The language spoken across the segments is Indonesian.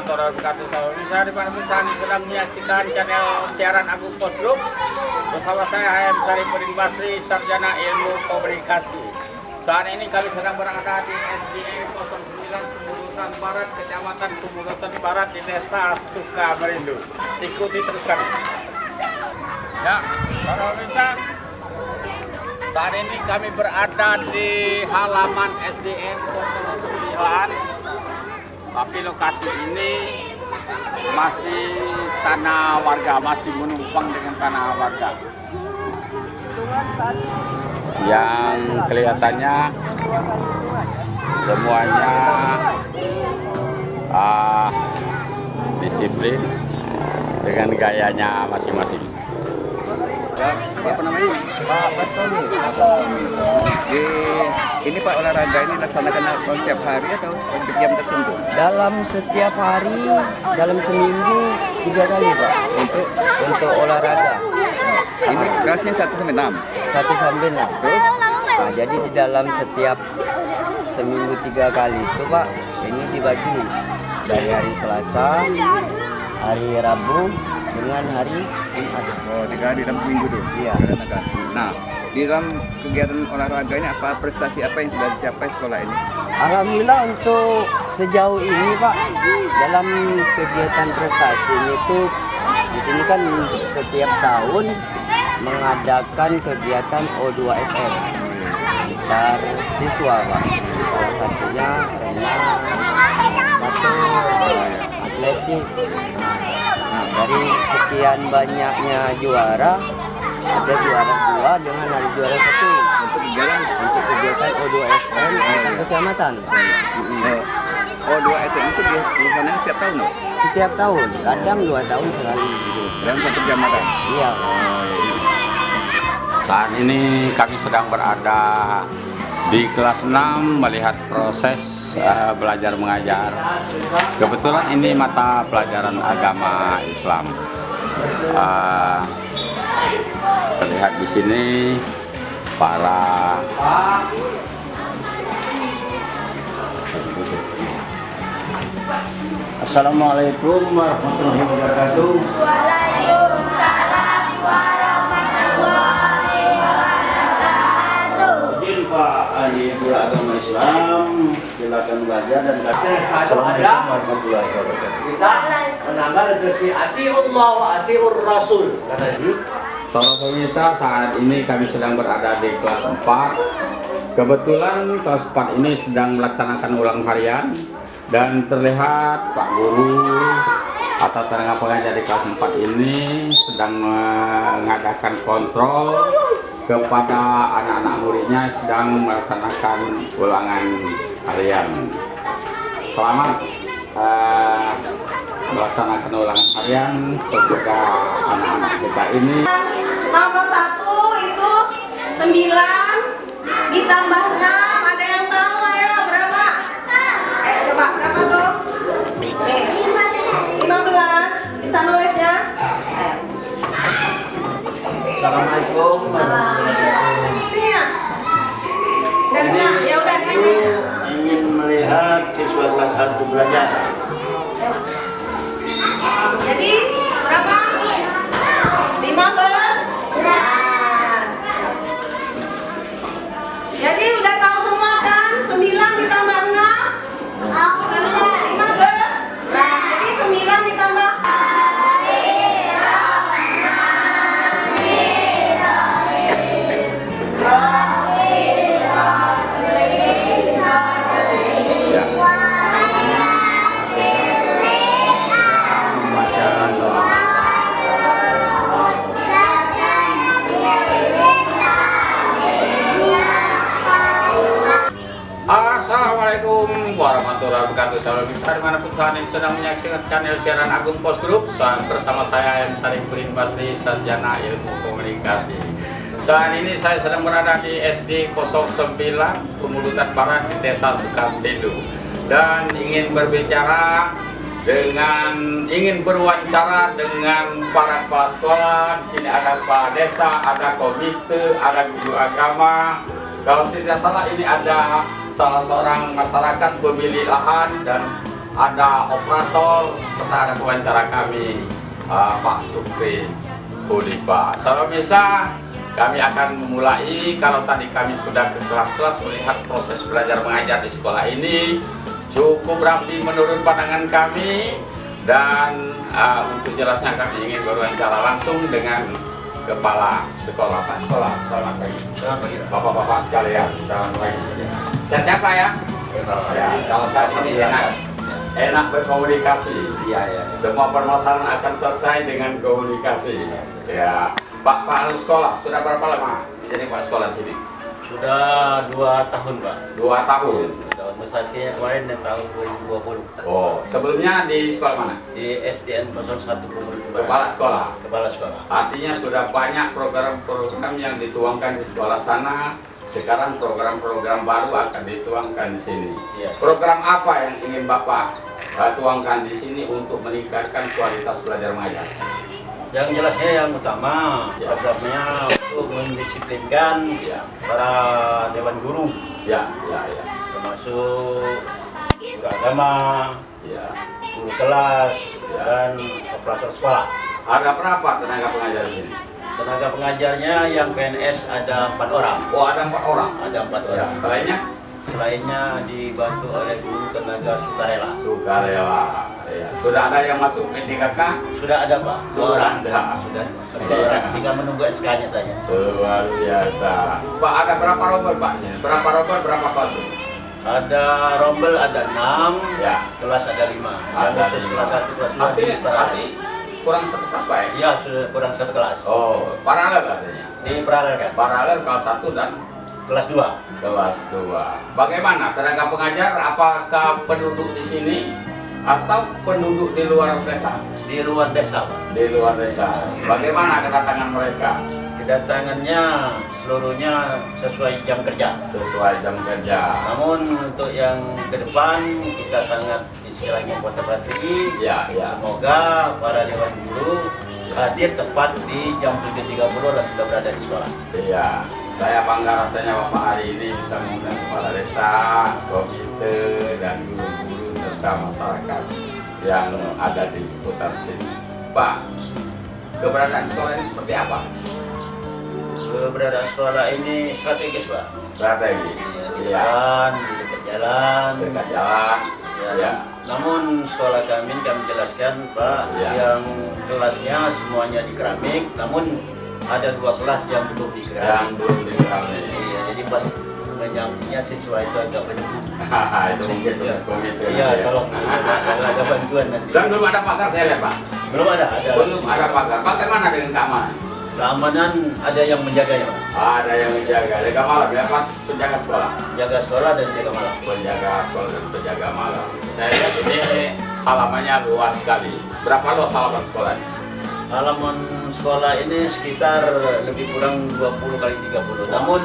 warahmatullahi wabarakatuh. Sahabat bisa dimanapun saat sedang menyaksikan channel siaran Agung Post Group bersama saya Hayam Sarifudin Basri, Sarjana Ilmu Komunikasi. Saat ini kami sedang berada di SDN 09 Kumurutan Barat, Kecamatan Kumurutan Barat di Desa Sukamerindu. Ikuti terus kami. Ya, para pemirsa, saat ini kami berada di halaman SDN 09. Tapi lokasi ini masih tanah warga, masih menumpang dengan tanah warga. Yang kelihatannya semuanya disiplin dengan gayanya masing-masing. Apa namanya? Pak Bastoni. Ini Pak, olahraga ini laksanakan setiap hari atau setiap jam tertentu? Dalam setiap hari, dalam seminggu 3 kali Pak untuk olahraga. Ini kelasnya 1-6. 1-6. Terus? Nah, jadi di dalam setiap seminggu 3 kali itu Pak, ini dibagi dari hari Selasa, hari Rabu dengan hari Jumat. Oh, 3 hari dalam seminggu tuh? Iya. Nah, di dalam kegiatan olahraga ini apa prestasi apa yang sudah dicapai sekolah ini? Alhamdulillah untuk sejauh ini Pak, dalam kegiatan prestasi itu di sini kan setiap tahun mengadakan kegiatan O2SM antar siswa Pak. Salah satunya renang, catur, atletik. Nah, dari sekian banyaknya juara, ada juara 2 dengan ada juara 1 untuk kegiatan O2SM antar kecamatan. O2SM itu biasanya setiap tahun? Setiap tahun, kadang 2 tahun sekali gitu. Dalam satu kecamatan? Iya. Saat ini kami sedang berada di kelas 6 melihat proses belajar mengajar. Kebetulan ini mata pelajaran agama Islam. Terlihat di sini para Assalamualaikum warahmatullahi wabarakatuh. Waalaikumsalam warahmatullahi wabarakatuh. Izin Pak Ahli Agama Islam, silakan belajar dan Kalau ada warahmatullahi wabarakatuh. kita menambah rezeki atiullah wa atiur rasul katanya. Para pemirsa, saat ini kami sedang berada di kelas 4. Kebetulan kelas 4 ini sedang melaksanakan ulang harian dan terlihat Pak Guru atau tenaga pengajar di kelas 4 ini sedang mengadakan kontrol kepada anak-anak muridnya sedang melaksanakan ulangan harian. Selamat melaksanakan ulangan harian kepada anak-anak kita ini. Nomor 1 itu 9 ditambah 6. Ada yang tahu ayo berapa? Coba berapa tuh? 15. Bisa nulis ya? Assalamualaikum Sini ya. Ya udah Ibu ingin melihat siswa kelas 1 belajar. Jadi berapa? 15. Jadi udah tahu semua kan? 9 ditambah 6 15. Nah, jadi 9 ditambah Ya. Assalamualaikum warahmatullahi wabarakatuh. Saudara bisa dimanapun saat ini sedang menyaksikan channel siaran Agung Post Group bersama saya Hayam Sarifudin Basri, Sarjana Ilmu Komunikasi. Saat ini saya sedang berada di SD 09 Kumurutan Barat di Desa Sukamerindu dan ingin berwawancara dengan para kepala sekolah. Di sini ada kepala desa, ada komite, ada guru agama. Kalau tidak salah ini ada salah seorang masyarakat pemilik lahan dan ada operator serta ada pewawancara kami Pak Supri Budipa. Kalau bisa kami akan memulai. Kalau tadi kami sudah ke kelas-kelas melihat proses belajar mengajar di sekolah ini cukup rapi menurut pandangan kami, dan untuk jelasnya kami ingin berwawancara langsung dengan kepala sekolah. Pak Sekolah, selamat pagi. Selamat pagi. Bapak-bapak sekalian, selamat pagi. Sehat Pak ya? Ya, kalau saat ini enak berkomunikasi. Iya. Semua permasalahan akan selesai dengan komunikasi. Ya, Pak sekolah sudah berapa lama jadi Pak sekolah sini? Sudah 2 tahun, Pak. 2 tahun. Tahun mustahilnya kemarin dan tahun 2020 Oh, sebelumnya di sekolah mana? di SDN 01 Pemulung Kepala sekolah. Kepala sekolah. Artinya sudah banyak program-program yang dituangkan di sekolah sana. Sekarang program-program baru akan dituangkan di sini. Iya. Program apa yang ingin Bapak tuangkan di sini untuk meningkatkan kualitas belajar mengajar? Yang jelasnya yang utama Ya. programnya untuk mendisiplinkan Ya, para dewan guru, ya. termasuk guru agama, Ya. guru kelas, Ya. dan operator sekolah. Ada berapa tenaga pengajar di sini? Tenaga pengajarnya yang PNS ada 4 orang. Oh, ada 4 orang. Ada 4 Ya, orang. selainnya Selainnya dibantu oleh guru tenaga sukarela. sukarela. Ya. Sudah ada yang masuk P3K? Sudah ada, Pak. 2 Sudah orang. ada. Sudah. Iya. 2 orang. Tinggal menunggu SK-nya saja. Luar biasa. Pak, ada berapa rombel Pak? Berapa rombel, berapa kelas? Ada rombel ada 6, Ya. kelas ada 5. Ada Yang khusus kelas 1, kelas 2 di Arti paralel. kurang satu kelas Pak ya? Iya, sudah kurang 1 kelas. Oh, paralel artinya. Di paralel kan? Paralel kelas 1 dan Kelas 2. kelas 2. Bagaimana tenaga pengajar? Apakah penduduk di sini atau penduduk di luar desa? Di luar desa, Pak. Di luar desa. Bagaimana kedatangan mereka? Kedatangannya seluruhnya sesuai jam kerja. Sesuai jam kerja. Namun untuk yang ke depan kita sangat istilahnya motivasi. Ya. Semoga para dewan guru hadir tepat di jam 7.30 dan sudah berada di sekolah. Iya. Saya bangga rasanya Bapak hari ini bisa mengundang kepala desa, komite, dan guru-guru serta masyarakat yang ada di seputar sini. Pak, keberadaan sekolah ini seperti apa? Keberadaan sekolah ini strategis, Pak. Strategi. Di Iya. depan, di dekat jalan. Dekat jalan. Ya. Ya. Namun sekolah kami jelaskan, Pak, Ya. yang kelasnya semuanya di keramik, namun ada 2 kelas yang belum di Yang keramik. belum diketahui. Iya, jadi pas menyambutnya siswa itu agak banyak. Itu mungkin tugas komite. Iya, kalau ada bantuan nanti. Dan belum ada pagar saya lihat Pak. Belum ada. Belum ada pagar. Bagaimana dengan keamanan? Keamanan ada yang menjaganya, Pak. Ada yang menjaga. Jaga malam ya Pak. Penjaga sekolah. Jaga sekolah dan jaga malam. Penjaga sekolah dan penjaga malam. Saya lihat ini halamannya luas sekali. Berapa luas halaman sekolah? Halaman sekolah ini sekitar lebih kurang 20 kali 30. Namun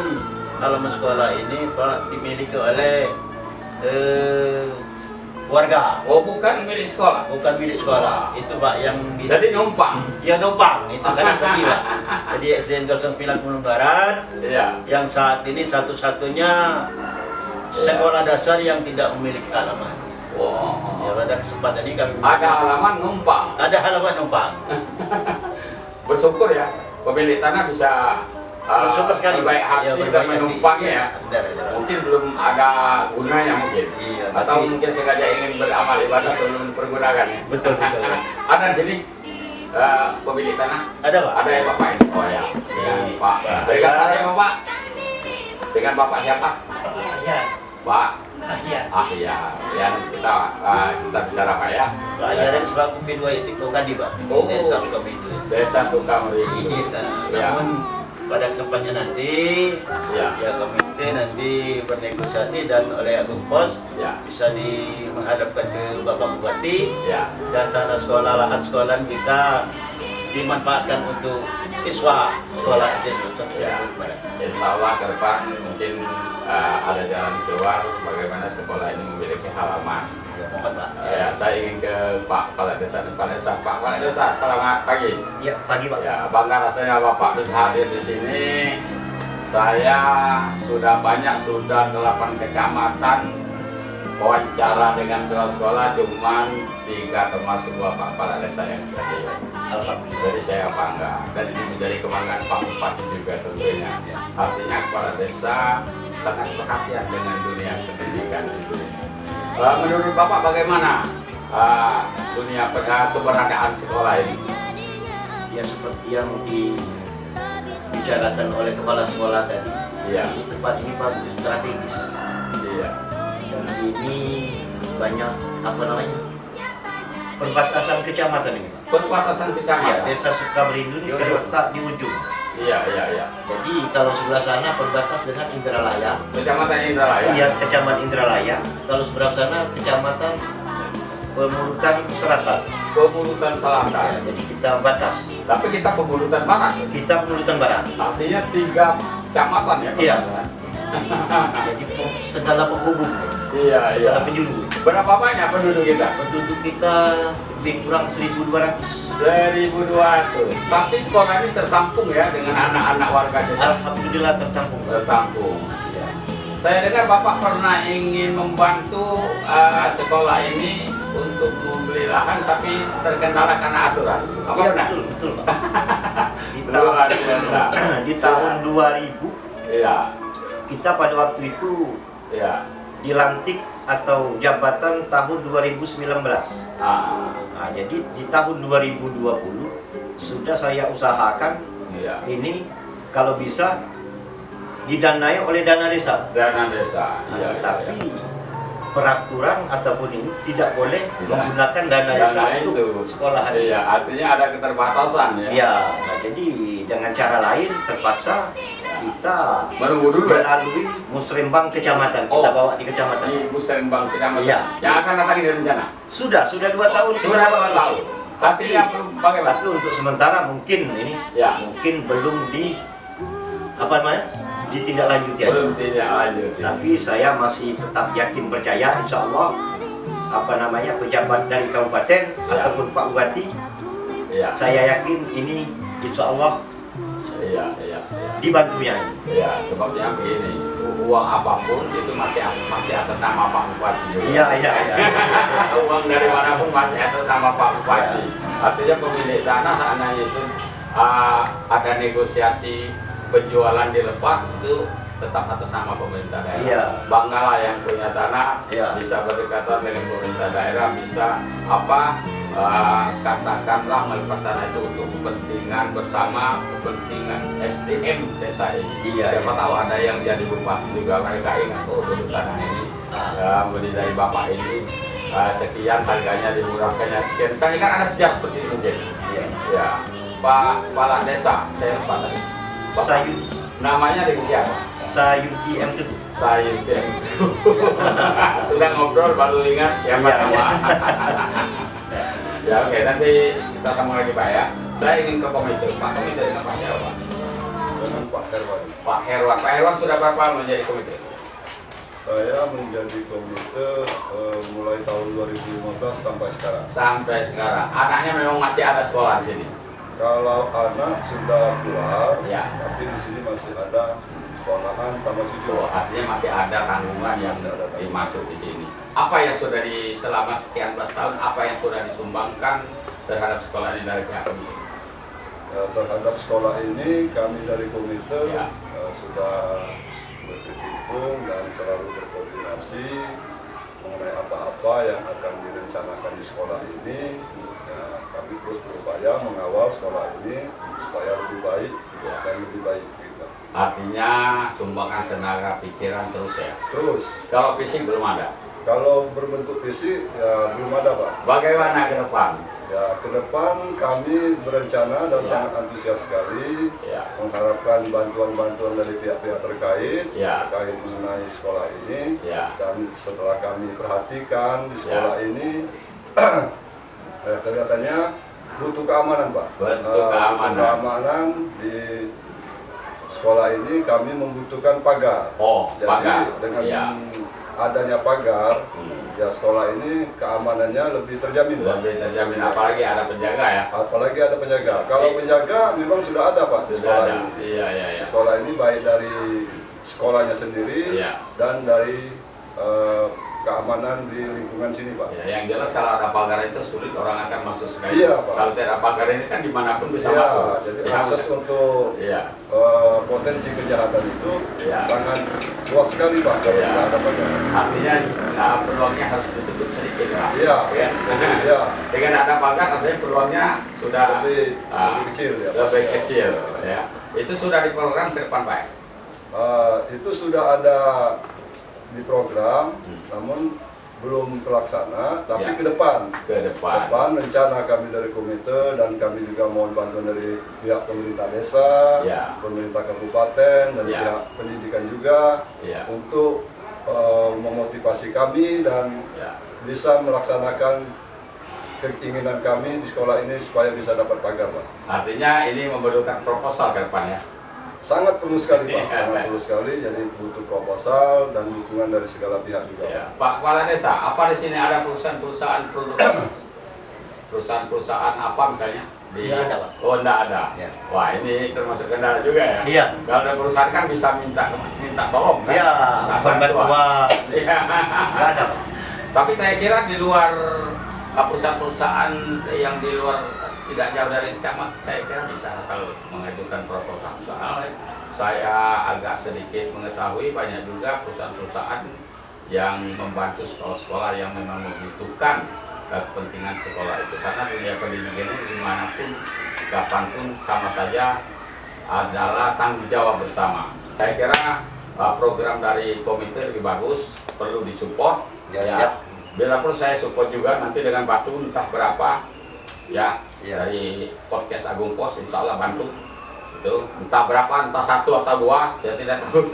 halaman sekolah ini, Pak, dimiliki oleh warga. Oh, bukan milik sekolah. Bukan milik sekolah. Itu, Pak, yang di Jadi numpang. ya numpang. Itu sangat sedih, Pak. Jadi SDN 09 Pemulung Barat Iya. yang saat ini satu-satunya sekolah dasar yang tidak memiliki halaman. Ya, Wow. pada kesempatan ini kami Ada halaman numpang. ada halaman numpang. Bersyukur ya. Pemilik tanah bisa Bersyukur sekali, baik Pak. hati Ya, dan berbaik hati. menumpangnya ya. Benar. Mungkin belum ada gunanya mungkin. Iya, Atau tapi- mungkin sengaja ingin beramal ibadah sebelum dipergunakan ya. Betul. Ada di sini pemilik tanah? Ada, Pak? Ada ya Bapak ini? Oh ya. Dengan Pak. Dengan Pak siapa Pak? Dengan Bapak siapa? Ya. Pak. Ya. Ya. Ya kita bicara Pak ya. Pak Ayaren selaku P2 Itiko Kadi, Pak. Oh. Desa Sukabumi. Desa Sukamri. Iya. Ya. Namun pada kesempatannya nanti Ya. komite nanti bernegosiasi dan oleh Agung Pos Ya. bisa menghadapkan ke Bapak Bupati Ya. dan tanah sekolah, lahan sekolah bisa dimanfaatkan untuk siswa sekolah SDN Ya. Insya Allah ke depan mungkin ada jalan keluar bagaimana sekolah ini memiliki halaman. Ya, mohon, Pak. Ya, saya ingin ke Pak Kepala Desa dan Kepala Desa. Pak Kepala Desa, selamat pagi. Ya, pagi, Pak. Ya, bangga rasanya Bapak bisa hadir di sini. Saya sudah 8 kecamatan wawancara dengan sekolah-sekolah, cuman 3 termasuk Bapak Kepala Desa yang tadi. Alhamdulillah. Jadi saya bangga dan ini menjadi kebanggaan Pak Bupati juga tentunya. Artinya Kepala Desa sangat perhatian dengan dunia pendidikan itu. Menurut Bapak bagaimana dunia keberadaan sekolah ini? Ya seperti yang dibicarakan oleh kepala sekolah tadi. Iya. Tempat ini bagus, strategis. Iya. Dan ini banyak perbatasan kecamatan ini. Perbatasan Ya, kecamatan. Desa Sukamerindu ini terletak di ujung. Iya, iya, iya. Jadi kalau sebelah sana berbatas dengan Indralaya. Kecamatan Indralaya. Iya, Kecamatan Indralaya. Kalau sebelah sana Kecamatan Pemulutan Selatan. Pemulutan Ya, Selatan. jadi kita batas. Tapi kita Pemulutan Barat. Kita Pemulutan Barat. Artinya 3 kecamatan ya. Iya. Pak? Jadi segala penghubung, Iya, iya. segala penjuru. Berapa banyak penduduk kita? Penduduk kita lebih kurang 1.200. 1.200. Tapi sekolah ini tertampung ya dengan anak-anak warga desa. Alhamdulillah tertampung. Tertampung. Ya. Saya dengar Bapak pernah ingin membantu sekolah ini untuk membeli lahan, tapi terkendala karena aturan. Apa Iya, benar? betul, betul, Pak. Luar biasa. Di tahun 2000 Iya, kita pada waktu itu iya. dilantik atau jabatan tahun 2019. Nah, jadi di tahun 2020 sudah saya usahakan Iya. ini kalau bisa didanai oleh dana desa. Dana desa. Nah, Iya, tetapi iya. peraturan ataupun ini tidak boleh Tidak. menggunakan dana desa Dana itu. untuk sekolahan. Iya, artinya ada keterbatasan ya. Ya, nah, jadi dengan cara lain terpaksa kita Menunggu dulu. melalui musrembang kecamatan, kita Oh. bawa di kecamatan. Di Musrembang Kecamatan. Iya. Yang akan datang di rencana. Sudah 2 tahun kita Sudah bawa 2 terus. tahun. Hasilnya belum bagaimana? Tapi untuk sementara mungkin ini Ya. mungkin belum ditindaklanjuti aja. Belum tidak lanjut. Tapi saya masih tetap yakin percaya insya Allah pejabat dari kabupaten ataupun Pak Bupati, Iya. saya yakin ini insya Allah Iya, iya, iya. dibantunya. Ya, sebabnya begini, uang apapun itu masih atas nama Pak Bupati. juga. Iya, iya, iya. Uang dari manapun masih atas nama Pak Bupati. Artinya pemilik tanah itu ada negosiasi penjualan dilepas itu tetap atas nama pemerintah daerah. Iya. Banggalah yang punya tanah Iya. bisa berdekatan dengan pemerintah daerah, bisa katakanlah melepas tanah itu untuk kepentingan bersama, kepentingan SDM desa ini. Iya, Siapa iya. tahu ada yang jadi bupati juga, mereka ingat dulu tanah ini beli dari bapak ini sekian, harganya dimurahkannya sekian. Misalnya kan ada sejarah seperti itu mungkin. Iya. Ya, Pak Kepala Desa, saya lupa tadi. Bapak, Sayun, namanya dengan siapa? Sayuti M Teguh. Saya sudah ngobrol baru ingat siapa Iya, nama. Ya oke, nanti kita sambung lagi Pak ya. Saya ingin ke komite. Pak komite dengan Pak Herwan. Dengan Pak Herwan. Pak Herwan. Pak Herwan sudah berapa menjadi komite? Saya menjadi komite mulai tahun 2015 sampai sekarang. Sampai sekarang. Anaknya memang masih ada sekolah di sini. Kalau anak sudah keluar, Ya. tapi di sini masih ada sekolahan sama cucu. Oh, artinya masih ada tanggungan yang Masih ada tanggungan. dimasuk di sini. Apa yang sudah selama sekian belas tahun, apa yang sudah disumbangkan terhadap sekolah ini dari pihak komite? Terhadap sekolah ini kami dari komite Ya. sudah berkecimpung dan selalu berkoordinasi mengenai apa-apa yang akan direncanakan di sekolah ini. Ya, kami terus berupaya mengawal sekolah ini supaya lebih baik dan lebih baik kita. Artinya sumbangan tenaga pikiran terus ya. Terus Kalau fisik belum ada. kalau berbentuk fisik ya belum ada Pak. Bagaimana ke depan? Ya ke depan kami berencana dan Ya. sangat antusias sekali Ya. mengharapkan bantuan-bantuan dari pihak-pihak terkait Ya. terkait mengenai sekolah ini. Ya. Dan setelah kami perhatikan di sekolah ini kelihatannya butuh keamanan Pak. Butuh keamanan. Keamanan di sekolah ini kami membutuhkan pagar. Oh, Jadi pagar. dengan Ya. adanya pagar, Hmm. ya sekolah ini keamanannya lebih terjamin Pak. Lebih terjamin, apalagi ada penjaga ya. Apalagi ada penjaga. Kalau penjaga memang sudah ada Pak di Sudah sekolah ada. ini. Iya, iya, iya. Sekolah ini baik dari sekolahnya sendiri Iya. dan dari keamanan di lingkungan sini, Pak. Ya, yang jelas kalau ada pagar itu sulit orang akan masuk sekali. Iya, Pak. Kalau tidak ada pagar ini kan dimanapun bisa Iya, masuk. jadi Ya, akses untuk Iya. potensi kejahatan itu Iya. sangat luas sekali, Pak, kalau Iya. tidak ada pagar. Artinya peluangnya harus ditutup sedikit, Pak. Iya. Ya. Iya. Dengan ada pagar artinya peluangnya sudah Lebih kecil ya, Pak. lebih kecil. Ya. Itu sudah diprogram ke depan, Pak. Itu sudah ada di program, namun belum terlaksana, tapi Ya. ke depan. Ke depan. Rencana kami dari komite dan kami juga mohon bantuan dari pihak pemerintah desa, Ya. pemerintah kabupaten, dan Ya. pihak pendidikan juga Ya. untuk memotivasi kami dan Ya. bisa melaksanakan keinginan kami di sekolah ini supaya bisa dapat pagar, Pak. Artinya ini memerlukan proposal ke depan ya. Sangat perlu sekali, Pak. Ya. Sangat perlu sekali. Jadi butuh proposal dan dukungan dari segala pihak juga. Ya. Pak Kepala Desa, apa di sini ada perusahaan-perusahaan produk? Perusahaan-perusahaan apa misalnya? Nggak ada, Pak. Oh, enggak ada. Ya. Wah, ini termasuk kendala juga ya. Iya. Kalau ada perusahaan kan bisa minta tolong kan? Iya, Minta mohon bantuan. bantuan. Iya. Nggak ada, Pak. Tapi saya kira di luar perusahaan-perusahaan yang di luar tidak jauh dari camat, saya kira bisa asal mengajukan proposal. Soalnya saya agak sedikit mengetahui banyak juga perusahaan-perusahaan yang membantu sekolah-sekolah yang memang membutuhkan kepentingan sekolah itu. Karena dunia pendidikan ini dimanapun, kapanpun sama saja adalah tanggung jawab bersama. Saya kira program dari komite lebih bagus, perlu disupport. Ya, siap. Bila perlu saya support juga nanti dengan batu entah berapa ya, Ya. dari podcast Agung Pos, insya Allah bantu itu entah berapa, entah 1 atau 2, saya tidak tahu.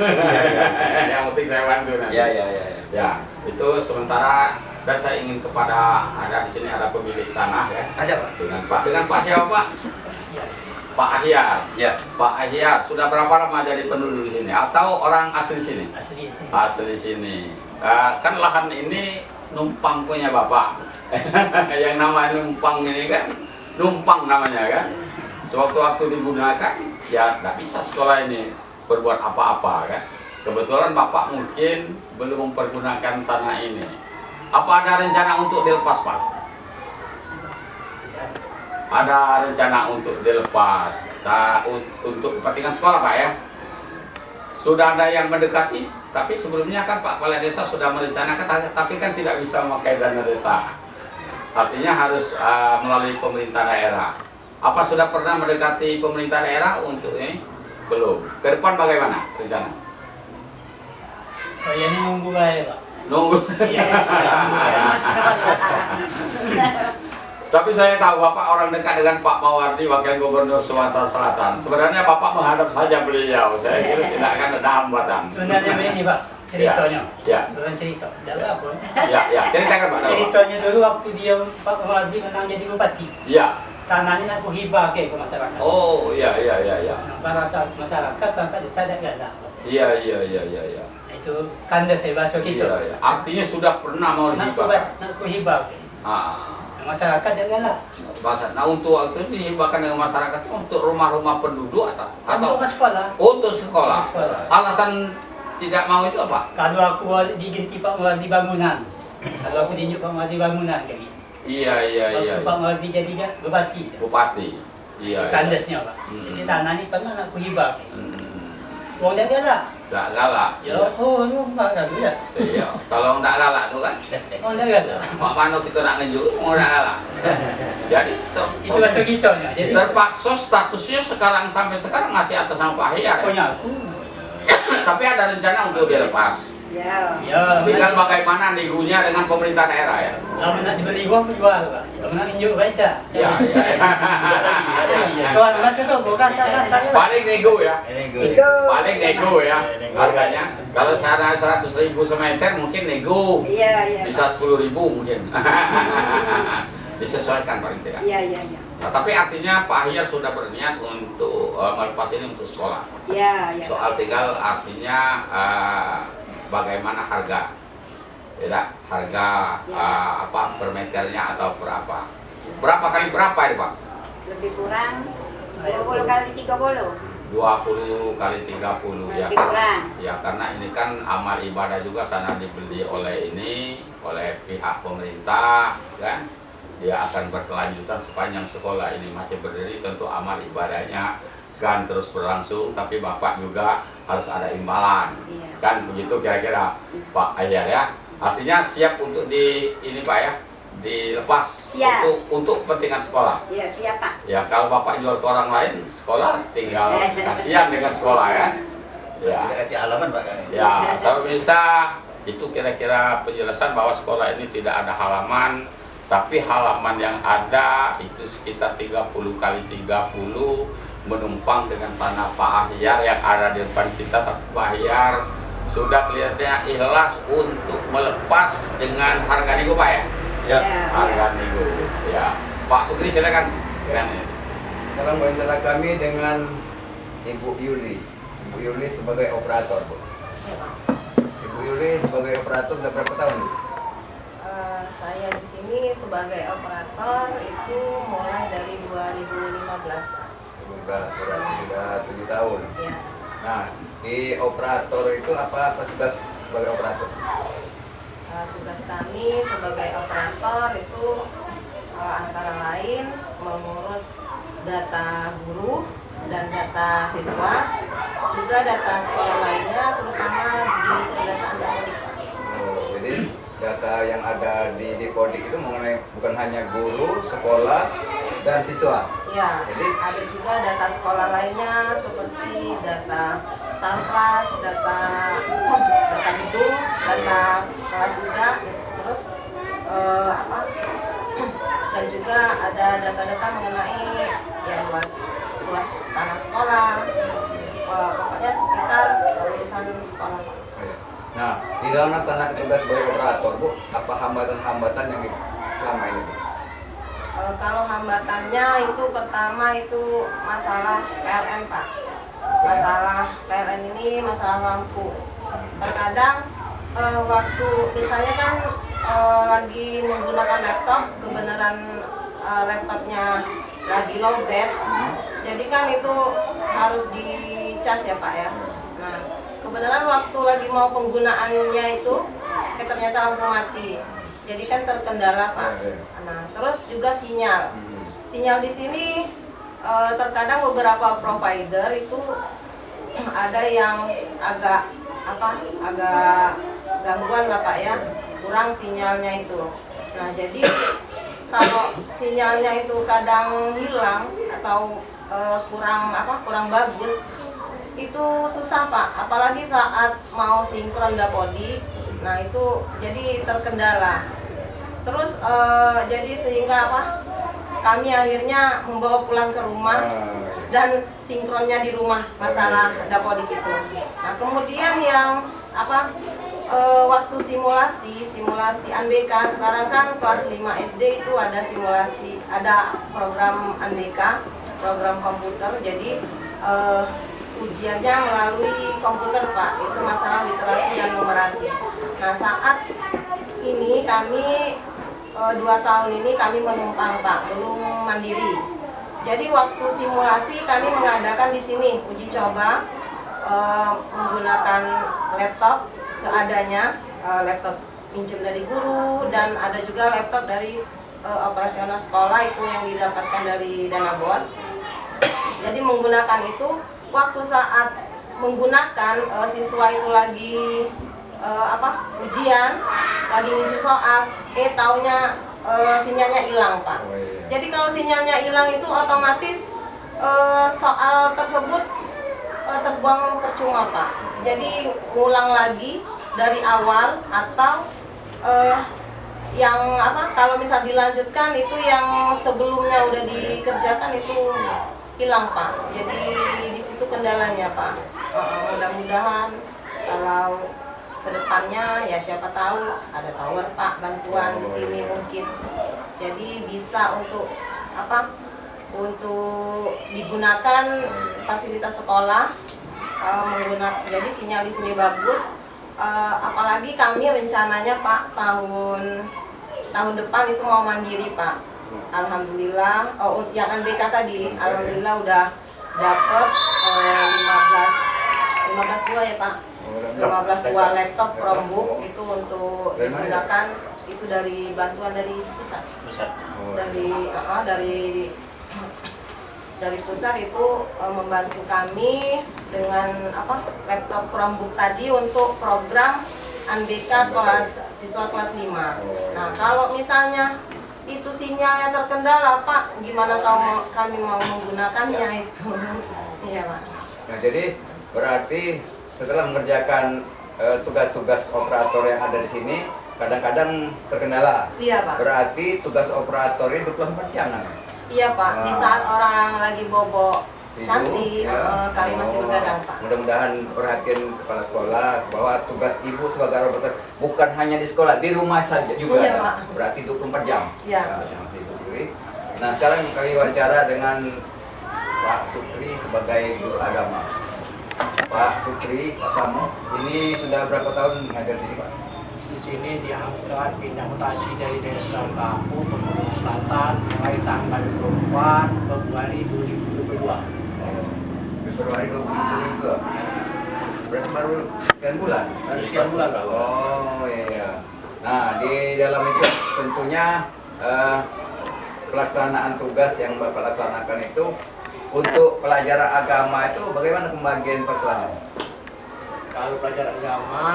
Yang penting saya bantu nanti. Ya, ya, ya, ya. Ya, itu sementara. Dan saya ingin kepada ada di sini ada pemilik tanah ya. Ada, Pak. Dengan Pak siapa, Pak? Pak Ahyar. Ya. Pak Ahyar sudah berapa lama jadi penduduk di sini atau orang asli sini? Asli sini. Asli sini. Kan lahan ini numpang punya Bapak. Yang namanya numpang ini kan numpang namanya kan. Sewaktu-waktu digunakan ya tidak bisa sekolah ini berbuat apa-apa kan. Kebetulan Bapak mungkin belum mempergunakan tanah ini. Apa ada rencana untuk dilepas, Pak? Ada rencana untuk dilepas untuk kepentingan sekolah, Pak ya. Sudah ada yang mendekati, tapi sebelumnya kan Pak Kepala Desa sudah merencanakan, tapi kan tidak bisa memakai dana desa. Artinya harus melalui pemerintah daerah. Apa sudah pernah mendekati pemerintah daerah untuk ini? Belum. Ke depan bagaimana rencana? Saya ini nunggu aja, Pak. Nunggu. Iya. Tapi saya tahu Bapak orang dekat dengan Pak Mawardi, Wakil Gubernur Sumatera Selatan. Sebenarnya Bapak menghadap saja beliau. Saya kira tidak akan ada hambatan. Sebenarnya begini, Pak, ceritanya. Ya. Bukan cerita, tidak apa. Ya, ceritakan Pak. Ceritanya dulu waktu dia Pak Mawardi menang jadi bupati. Ya. Tanah ini aku hibah ke masyarakat. Oh, iya. Para masyarakat tanpa disadar galak. Iya. Itu kandas saya baca gitu. Iya. Artinya sudah pernah mau dihibahkan. Aku hibah. Ah. Masyarakat dia galak. Nah, untuk waktu itu dihibahkan dengan masyarakat itu untuk rumah-rumah penduduk atau Untuk sekolah. untuk sekolah. Sekolah. Alasan tidak mau itu apa? Kalau aku diganti Pak Mawardi bangunan. Kalau aku ditunjuk Pak Mawardi bangunan kayak gitu. Iya. Waktu Pak Mawardi jadi bupati. Bupati. Iya. Itu kandasnya, Pak. Hmm. Jadi tanah ini pernah aku hibah. Hmm. Uang dia galak. Nggak galak. Ya, oh, lu Pak galak ya. Iya. Kalau nggak galak tuh kan. Oh, dia galak. Mak mana kita nak ngejuk, mau nggak galak. Jadi Itu bahasa gitonya. Jadi terpaksa statusnya sekarang sampai sekarang masih atas nama Pak Ahyar. punya aku. Tapi ada rencana untuk dilepas. Ya, Tinggal bagaimana negonya dengan pemerintah daerah ya. kalau nak dibeli uang jual, Pak. Kalau nak injuk baca. Iya. Kawan macam tu, bukan saya. Paling nego ya. Itu. Paling nego ya harganya. Kalau sekarang 100.000 semeter mungkin nego. Iya. Bisa 10.000 mungkin. Disesuaikan paling tidak. Iya. Nah, tapi artinya Pak Ahyar sudah berniat untuk melepas ini untuk sekolah. Iya. Soal tinggal artinya bagaimana harga, tidak harga apa per meternya atau berapa kali berapa ini Pak? Lebih kurang 20 kali 30. 20 kali 30 ya. Lebih kurang. Ya karena ini kan amal ibadah juga sana dibeli oleh pihak pemerintah kan. Dia akan berkelanjutan sepanjang sekolah ini masih berdiri, tentu amal ibadahnya kan terus berlangsung, tapi Bapak juga harus ada imbalan. Iya. Kan begitu kira-kira Pak Ayah ya. Artinya siap untuk ini Pak ya, dilepas Siap. untuk kepentingan sekolah. Iya, siap Pak. Ya kalau Bapak jual ke orang lain sekolah tinggal kasihan dengan sekolah ya. Ya. Berarti halaman Pak kan? Ya, saya bisa itu kira-kira penjelasan bahwa sekolah ini tidak ada halaman, tapi halaman yang ada itu sekitar 30 kali 30 menumpang dengan tanah Pak Ahyar yang ada di depan kita. Tapi Pak Ahyar sudah kelihatannya ikhlas untuk melepas dengan harga nego Pak ya? Ya. Harga nego. Ya. Pak Sukri silakan. Sekarang wawancara kami dengan Ibu Yuli. Ibu Yuli sebagai operator, Bu. Ibu Yuli sebagai operator udah berapa tahun, Bu? Saya di sini sebagai operator itu mulai dari 2015 Pak. 15, berarti sudah 7 tahun. Ya. Nah, di operator itu apa tugas sebagai operator? Tugas kami sebagai operator itu antara lain mengurus data guru dan data siswa, juga data sekolah lainnya, terutama di pendataan Dapodik. Oh, jadi data yang ada di Dapodik itu mengenai bukan hanya guru, sekolah, dan siswa. Ya, Jadi ada juga data sekolah lainnya seperti data sarpras, data gedung, data kelas juga, terus dan juga ada data-data mengenai ya luas tanah sekolah, pokoknya sekitar urusan sekolah. nah, di dalam melaksanakan tugas sebagai operator, Bu, apa hambatan-hambatan yang selama ini, Bu? Kalau hambatannya itu pertama itu masalah PLN Pak. Masalah PLN ini masalah lampu. Terkadang waktu misalnya kan lagi menggunakan laptop, kebenaran laptopnya lagi lowbat, jadi kan itu harus dicas ya Pak ya. Nah kebenaran waktu lagi mau penggunaannya itu ternyata lampu mati, jadi kan terkendala Pak. Nah terus juga sinyal di sini terkadang beberapa provider itu ada yang agak gangguan lah Pak ya, kurang sinyalnya itu. Nah jadi kalau sinyalnya itu kadang hilang atau kurang bagus, itu susah Pak, apalagi saat mau sinkron Dapodik. Nah itu jadi terkendala. Terus jadi sehingga kami akhirnya membawa pulang ke rumah dan sinkronnya di rumah masalah Dapodik itu. Nah kemudian yang waktu simulasi ANBK, sekarang kan kelas 5 SD itu ada program ANBK, program komputer. Jadi ujiannya melalui komputer Pak, itu masalah literasi dan numerasi. Nah saat ini kami 2 tahun ini kami menumpang Pak, belum mandiri. Jadi waktu simulasi kami mengadakan di sini uji coba menggunakan laptop seadanya, laptop pinjam dari guru, dan ada juga laptop dari operasional sekolah itu yang didapatkan dari dana BOS. Jadi menggunakan itu, waktu saat menggunakan siswa itu lagi ujian, lagi ngisi soal, taunya sinyalnya hilang Pak. Jadi kalau sinyalnya hilang itu otomatis soal tersebut terbuang percuma Pak. Jadi ngulang lagi dari awal, atau kalau misal dilanjutkan itu yang sebelumnya udah dikerjakan itu hilang Pak. Jadi di situ kendalanya Pak. Mudah-mudahan kalau kedepannya ya siapa tahu ada tower Pak, bantuan di sini mungkin. Jadi bisa untuk untuk digunakan fasilitas sekolah, menggunakan, jadi sinyal di sini bagus. Apalagi kami rencananya Pak tahun depan itu mau mandiri Pak. Alhamdulillah, yang ANBK tadi alhamdulillah udah dapat 15 buah ya Pak. 15 buah laptop Chromebook itu untuk Dari mana? digunakan itu dari bantuan dari pusat. Dari pusat itu membantu kami dengan laptop Chromebook tadi untuk program ANBK siswa kelas 5. Nah, kalau misalnya itu sinyalnya terkendala, Pak, gimana kami mau menggunakannya itu? Iya, Pak. Nah, jadi berarti setelah mengerjakan tugas-tugas operator yang ada di sini, kadang-kadang terkendala. Iya, Pak. Berarti tugas operator itu 24 jam. Iya, Pak. Di saat orang lagi bobo Tidur, cantik, ya. kami masih begadang, Pak. Mudah-mudahan perhatian kepala sekolah bahwa tugas ibu sebagai operator bukan hanya di sekolah, di rumah saja juga. Iya, ada. Pak. Berarti 24 jam. Iya. Nah, Ibu Yuli. Nah, sekarang kami wawancara dengan Pak Sukri sebagai guru agama. Pak Sukri, Pak Samo, ini sudah berapa tahun mengajar sini, Pak? Di sini diangkat pindah mutasi dari desa Kapu ke Gunung Selatan mulai tanggal 24 Februari 2022. Februari 2022. Berarti baru sekian bulan? Baru sekian bulan, Pak. Oh iya. Nah, di dalam itu tentunya pelaksanaan tugas yang Bapak laksanakan itu untuk pelajaran agama itu bagaimana pembagian persoalan? Kalau pelajaran agama,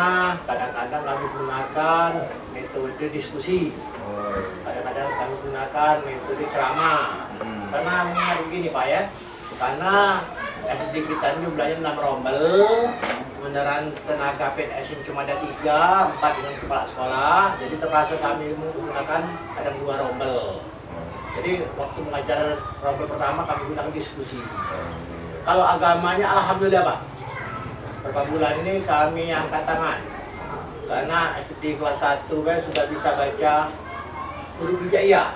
kadang-kadang kami gunakan metode diskusi. Oh, iya. Kadang-kadang kami gunakan metode ceramah. Karena begini Pak ya, karena SD kita ini jumlahnya 6 rombel, beneran tenaga PNS cuma ada 3, 4 dengan kepala sekolah, jadi terpaksa kami menggunakan kadang 2 rombel. Jadi waktu mengajar rombel pertama kami gunakan diskusi. Kalau agamanya alhamdulillah Pak, beberapa bulan ini kami angkat tangan karena SD kelas 1 kan sudah bisa baca huruf hijaiyah.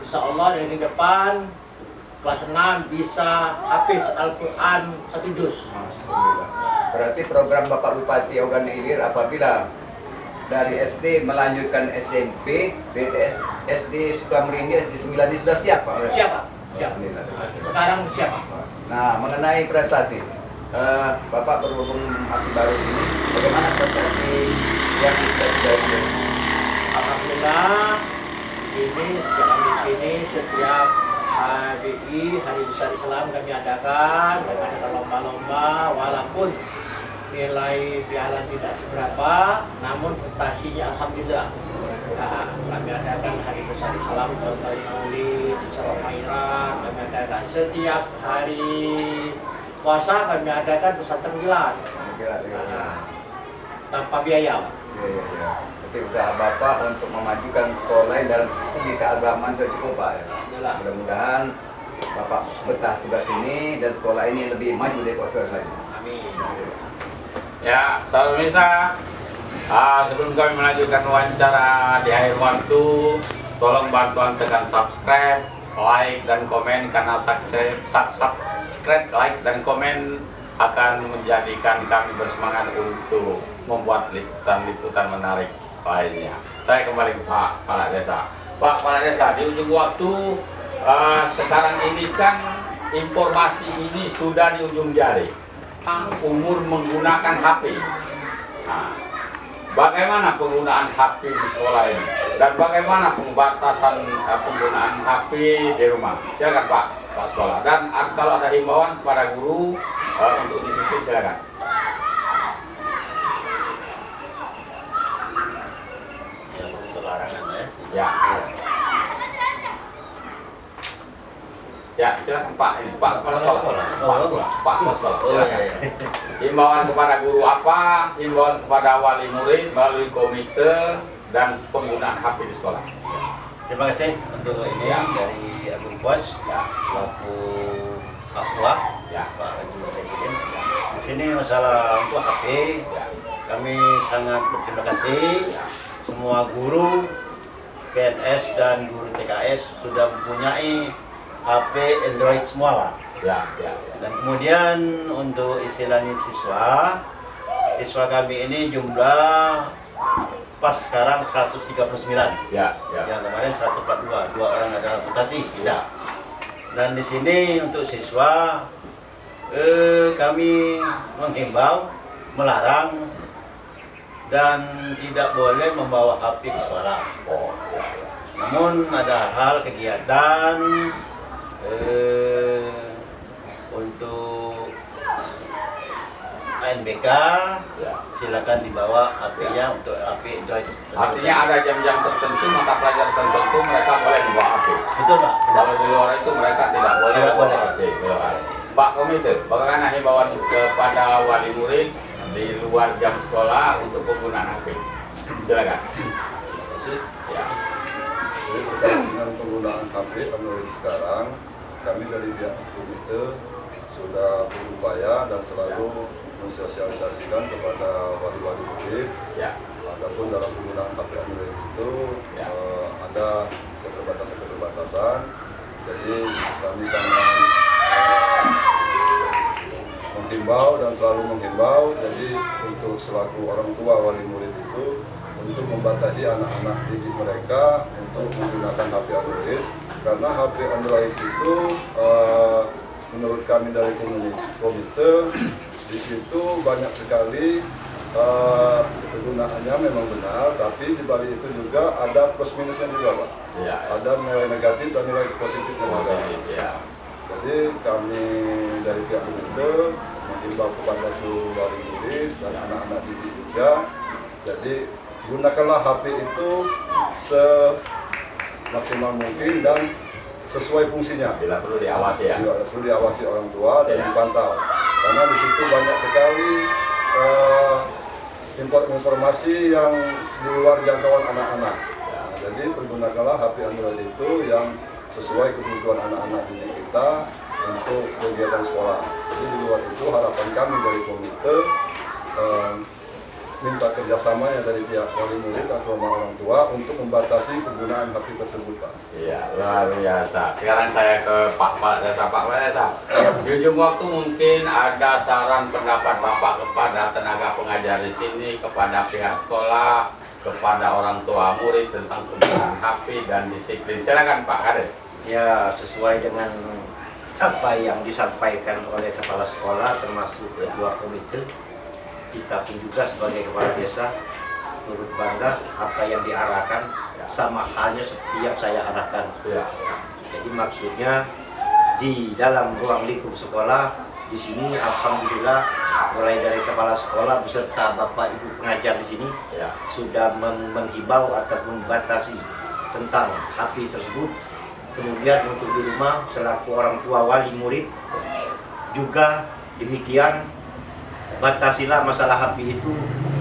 Insya Allah dari depan kelas 6 bisa hafiz Al-Quran 1 juz. Berarti program Bapak Bupati Ogan Ilir apabila dari SD melanjutkan SMP, SD Sukamrini, SD 9 ini sudah siap Pak? Siap Pak, siap. Sekarang siap Pak. Nah, mengenai prestasi, Bapak berhubung masih baru sini, bagaimana prestasi yang sudah dilakukan? Alhamdulillah di sini sejak kami di sini setiap HBI Hari Besar Islam kami adakan lomba-lomba walaupun nilai piala tidak seberapa, namun prestasinya alhamdulillah. Nah, kami adakan Hari Besar Islam contohnya Maulid, Isra Mi'raj, kami adakan setiap hari puasa kami adakan pesantren kilat tanpa biaya. Iya. Jadi usaha Bapak untuk memajukan sekolah yang dalam segi keagamaan sudah cukup Pak. Ya? Mudah-mudahan Bapak betah tugas ini dan sekolah ini lebih maju dari sekolah lain. Amin. Ya, sahabat pemirsa, sebelum kami melanjutkan wawancara di akhir waktu, tolong bantuan tekan subscribe, like, dan komen karena subscribe, like, dan komen akan menjadikan kami bersemangat untuk membuat liputan-liputan menarik lainnya. Saya kembali ke Pak Kepala Desa. Pak Kepala Desa, di ujung waktu sekarang ini kan informasi ini sudah di ujung jari. Umur menggunakan HP. Nah, bagaimana penggunaan HP di sekolah ini dan bagaimana pembatasan penggunaan HP di rumah? Silakan Pak Sekolah. Dan kalau ada himbauan kepada guru untuk disiplin, silakan. Ya. Ya, silakan Pak. Ini Pak Kepala Sekolah. Pak Kepala Sekolah. Silakan. Himbauan kepada guru apa? Himbauan kepada wali murid melalui komite dan penggunaan HP di sekolah. Terima kasih untuk ini dari Agung Pos, selaku Aqua, Pak Haji Presiden. Di sini masalah untuk HP, kami sangat berterima kasih semua guru PNS dan guru TKS sudah mempunyai HP Android semua Pak. Dan kemudian untuk istilahnya siswa kami ini jumlah pas sekarang 139. Yang kemarin 142, 2 orang adalah mutasi, tidak. Dan di sini untuk siswa kami menghimbau, melarang dan tidak boleh membawa HP ke sekolah. Namun ada hal kegiatan untuk ANBK, silakan dibawa HP-nya untuk HP Android. Artinya ada jam-jam tertentu, mata pelajaran tertentu mereka boleh membawa HP. Betul Pak. Kalau di luar itu mereka tidak boleh Tidak membawa boleh. HP. Pak Komite, bagaimana himbauan kepada wali murid di luar jam sekolah untuk penggunaan HP? Silakan. Ya. Jadi terkait dengan penggunaan HP Android sekarang, kami dari pihak komite sudah berupaya dan selalu mensosialisasikan kepada wali-wali murid. Ya. Adapun dalam penggunaan HP Android itu Ya. ada keterbatasan-keterbatasan. Jadi kami sangat menghimbau dan selalu menghimbau. Jadi untuk selaku orang tua wali murid itu untuk membatasi anak-anak didik mereka untuk menggunakan HP Android, karena HP Android itu menurut kami dari komite di situ banyak sekali kegunaannya memang benar, tapi di balik itu juga ada plus minusnya juga Pak. Ya. Ada nilai negatif dan nilai positifnya juga. Ya. Jadi kami dari pihak komite mengimbau kepada seluruh wali murid dan anak-anak didik juga. Jadi gunakanlah HP itu semaksimal mungkin dan sesuai fungsinya. Bila perlu diawasi ya. Bila perlu diawasi orang tua dan dipantau. Karena di situ banyak sekali informasi yang di luar jangkauan anak-anak. Nah, jadi pergunakanlah HP Android itu yang sesuai kebutuhan anak-anak didik kita untuk kegiatan sekolah. Jadi di luar itu harapan kami dari komite minta kerjasamanya dari pihak wali murid atau orang tua untuk membatasi penggunaan HP tersebut, Pak. Iya, luar biasa. Sekarang saya ke Pak Desa. Pak Desa, di ujung waktu mungkin ada saran pendapat Bapak kepada tenaga pengajar di sini, kepada pihak sekolah, kepada orang tua murid tentang penggunaan HP dan disiplin. Silakan Pak Kades. Ya, sesuai dengan apa yang disampaikan oleh kepala sekolah termasuk ketua komite, kita pun juga sebagai kepala desa turut bangga apa yang diarahkan sama halnya seperti yang saya arahkan. Ya. Jadi maksudnya di dalam ruang lingkup sekolah di sini alhamdulillah mulai dari kepala sekolah beserta bapak ibu pengajar di sini Ya. sudah menghimbau atau membatasi tentang HP tersebut. Kemudian untuk di rumah selaku orang tua wali murid juga demikian, batasilah masalah HP itu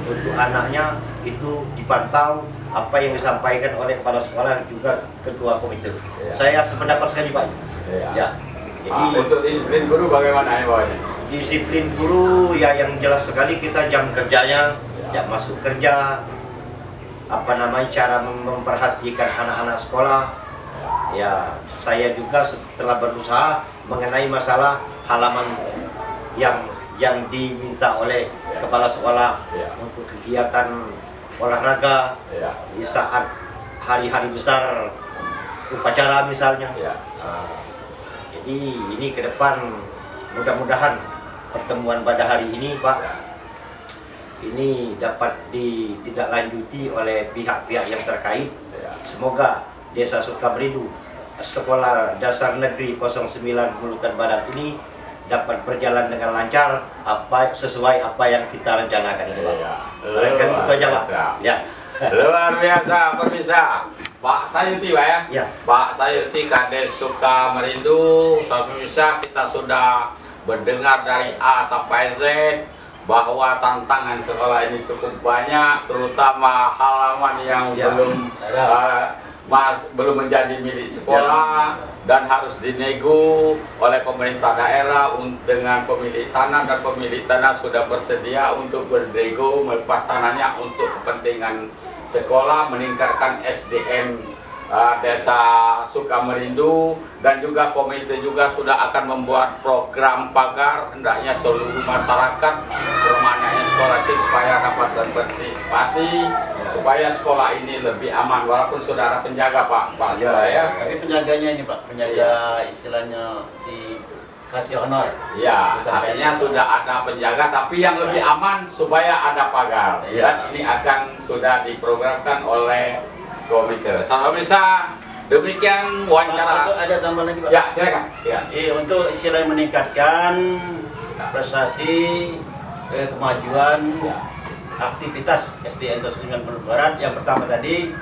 untuk anaknya itu dipantau apa yang disampaikan oleh kepala sekolah juga ketua komite. Ya. Saya sependapat sekali Pak. Ya. Ya. Jadi Untuk disiplin guru bagaimana ya bawahnya? disiplin guru ya yang jelas sekali kita jam kerjanya ya masuk kerja, apa namanya cara memperhatikan anak-anak sekolah. Ya saya juga setelah berusaha mengenai masalah halaman yang diminta oleh kepala sekolah untuk kegiatan olahraga di saat hari-hari besar upacara misalnya. Jadi ini ke depan mudah-mudahan pertemuan pada hari ini Pak ini dapat ditindaklanjuti oleh pihak-pihak yang terkait. Semoga Desa Sukamerindu Sekolah Dasar Negeri 09 Mulutan Barat ini dapat berjalan dengan lancar sesuai apa yang kita rencanakan ini Pak. Kan itu aja Pak. Ya. Luar biasa pemirsa. Pak Sayuti Pak ya. Ya. Pak Sayuti Kades Sukamerindu. Pemirsa, kita sudah mendengar dari A sampai Z bahwa tantangan sekolah ini cukup banyak, terutama halaman yang belum menjadi milik sekolah dan harus dinego oleh pemerintah daerah dengan pemilik tanah, dan pemilik tanah sudah bersedia untuk bernego melepas tanahnya untuk kepentingan sekolah, meningkatkan SDM Desa Sukamerindu, dan juga komite juga sudah akan membuat program pagar hendaknya seluruh masyarakat bermaknanya scholarship supaya dapat berpartisipasi supaya sekolah ini lebih aman walaupun sudah ada penjaga Pak ya. Tapi penjaganya ini Pak, penjaga istilahnya dikasih honor. Ya, artinya sudah ada penjaga tapi yang lebih aman supaya ada pagar. Dan ini akan sudah diprogramkan oleh komite. Kalau bisa demikian wawancara. Ada tambahan lagi Pak? Ya, silakan. Untuk istilah meningkatkan prestasi, kemajuan, aktivitas SDN 90 Barat. Yang pertama tadi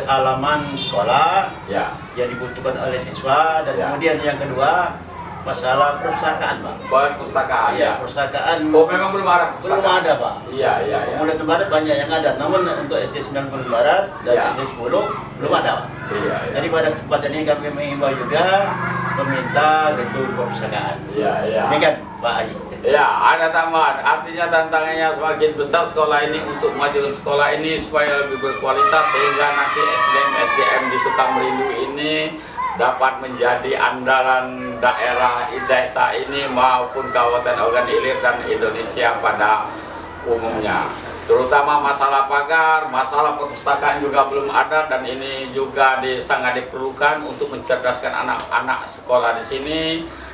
halaman sekolah yang dibutuhkan oleh siswa, dan kemudian yang kedua masalah perpustakaan Pak. Perpustakaan. Iya, perpustakaan. Oh, memang belum ada. Belum ada Pak. Iya. Kemudian Barat banyak yang ada, namun untuk SD 90 Barat dan SD 10 belum ada Pak. Iya. Jadi pada kesempatan ini kami mengimbau juga meminta gedung perpustakaan. Iya. Demikian Pak Haji. Ya, ada tambahan. Artinya tantangannya semakin besar sekolah ini untuk majukan sekolah ini supaya lebih berkualitas sehingga nanti SDM di Sukamerindu ini dapat menjadi andalan daerah desa ini maupun Kabupaten Ogan Ilir dan Indonesia pada umumnya. Terutama masalah pagar, masalah perpustakaan juga belum ada, dan ini juga sangat diperlukan untuk mencerdaskan anak-anak sekolah di sini.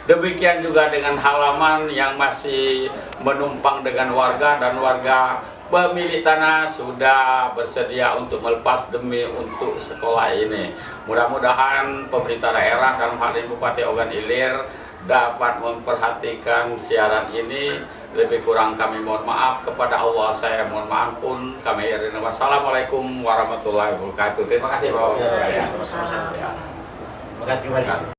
Demikian juga dengan halaman yang masih menumpang dengan warga, dan warga pemilik tanah sudah bersedia untuk melepas demi untuk sekolah ini. Mudah-mudahan pemerintah daerah dalam hal ini Bupati Ogan Ilir dapat memperhatikan siaran ini. Lebih kurang kami mohon maaf, kepada Allah saya mohon maaf pun. Kami akhiri. Wassalamualaikum warahmatullahi wabarakatuh. Terima kasih Bapak. Terima kasih banyak.